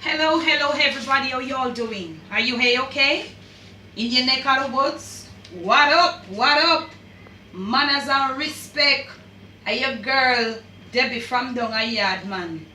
Hello everybody, how y'all doing? Are you okay? In your neck of the woods? What up? Manners and respect. Are your girl, Debbie from down a yard, man.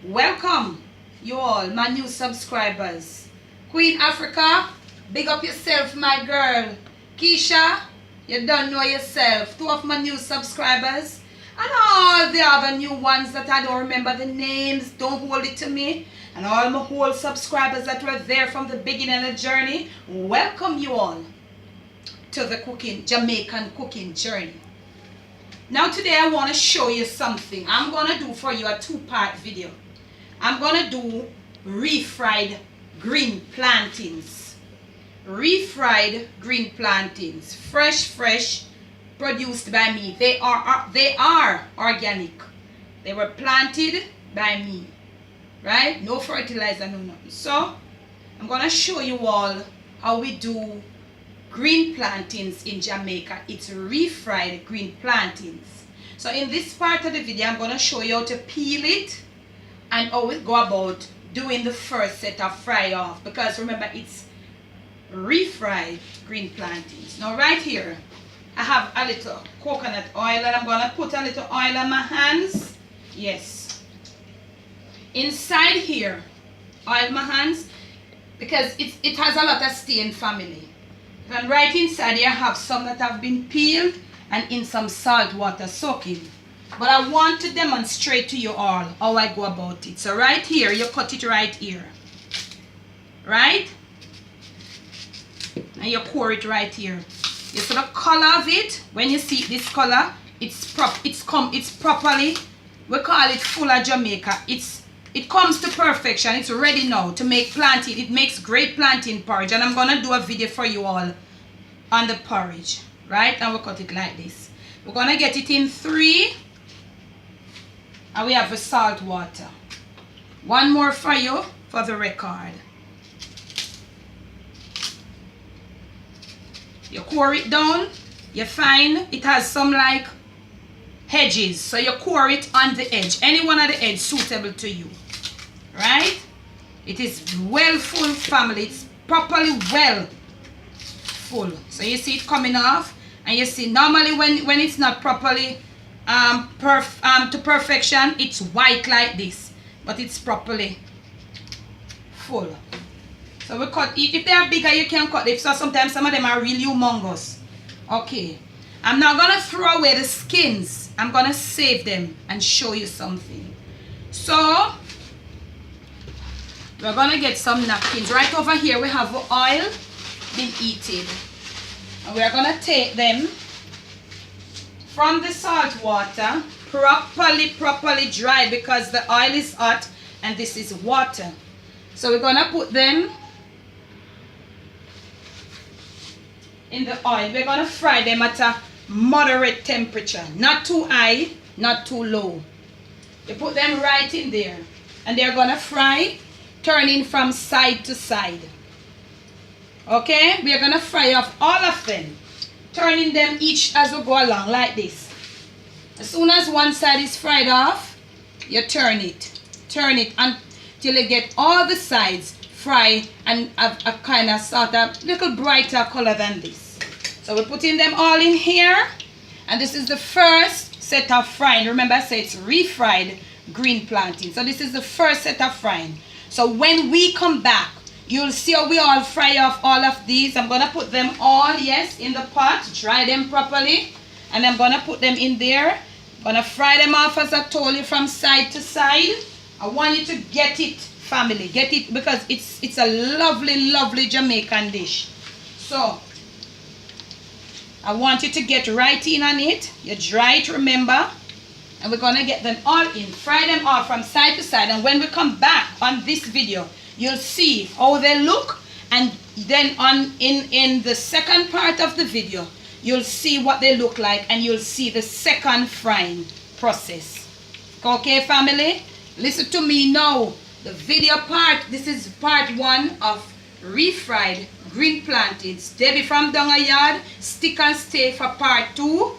Welcome, you all, my new subscribers. Queen Africa, big up yourself, my girl. Keisha, you don't know yourself. 2 of my new subscribers. And all the other new ones that I don't remember the names, don't hold it to me. And all my whole subscribers that were there from the beginning of the journey, welcome you all to the Jamaican cooking journey. Now today I want to show you something. I'm going to do for you a 2-part video. I'm going to do refried green plantains. Refried green plantains. Fresh, produced by me. They are organic. They were planted by me. Right? No fertilizer, no nothing. So, I'm going to show you all how we do green plantains in Jamaica. It's refried green plantains. So, in this part of the video, I'm going to show you how to peel it and how we go about doing the first set of fry off. Because remember, it's refried green plantains. Now, right here, I have a little coconut oil and I'm going to put a little oil on my hands. Yes. Inside here, oil my hands because it has a lot of stain, family. And right inside here I have some that have been peeled and in some salt water soaking. But I want to demonstrate to you all how I go about it. So right here, you cut it right here. Right? And you pour it right here. You see the color of it. When you see this color, it's properly, we call it full of Jamaica. It comes to perfection. It's ready now to make plantain. It makes great plantain porridge. And I'm going to do a video for you all on the porridge. Right? And we'll cut it like this. We're going to get it in 3. And we have the salt water. One more for you for the record. You pour it down. You find it has some like edges. So you pour it on the edge. Any one of the edge suitable to you. Right? It is well full, family. It's properly well full. So you see it coming off. And you see normally when it's not properly to perfection, it's white like this. But it's properly full. So we cut it. If they are bigger, you can cut it. So sometimes some of them are really humongous. Okay. I'm not going to throw away the skins. I'm going to save them and show you something. So, we're going to get some napkins. Right over here, we have oil been heated. And we are going to take them from the salt water, properly dry because the oil is hot and this is water. So, we're going to put them in the oil. We're going to fry them at a moderate temperature. Not too high, not too low. You put them right in there. And they're going to fry, turning from side to side. Okay? We are going to fry off all of them. Turning them each as we go along like this. As soon as one side is fried off, you turn it. Turn it until you get all the sides fried and have a kind of sort of little brighter color than this. So we're putting them all in here. And this is the first set of frying. Remember I said it's refried green plantain. So this is the first set of frying. So when we come back, you'll see how we all fry off all of these. I'm going to put them all, yes, in the pot. Dry them properly. And I'm going to put them in there. I'm going to fry them off as I told you from side to side. I want you to get it, family. Get it because it's a lovely Jamaican dish. So I want you to get right in on it. You dry it, remember. And we're going to get them all in. Fry them all from side to side. And when we come back on this video, you'll see how they look. And then in the second part of the video, you'll see what they look like. And you'll see the second frying process. Okay, family? Listen to me now. The video part, this is part 1 of refried green plantains. Debbie from down a yard. Stick and stay for part 2.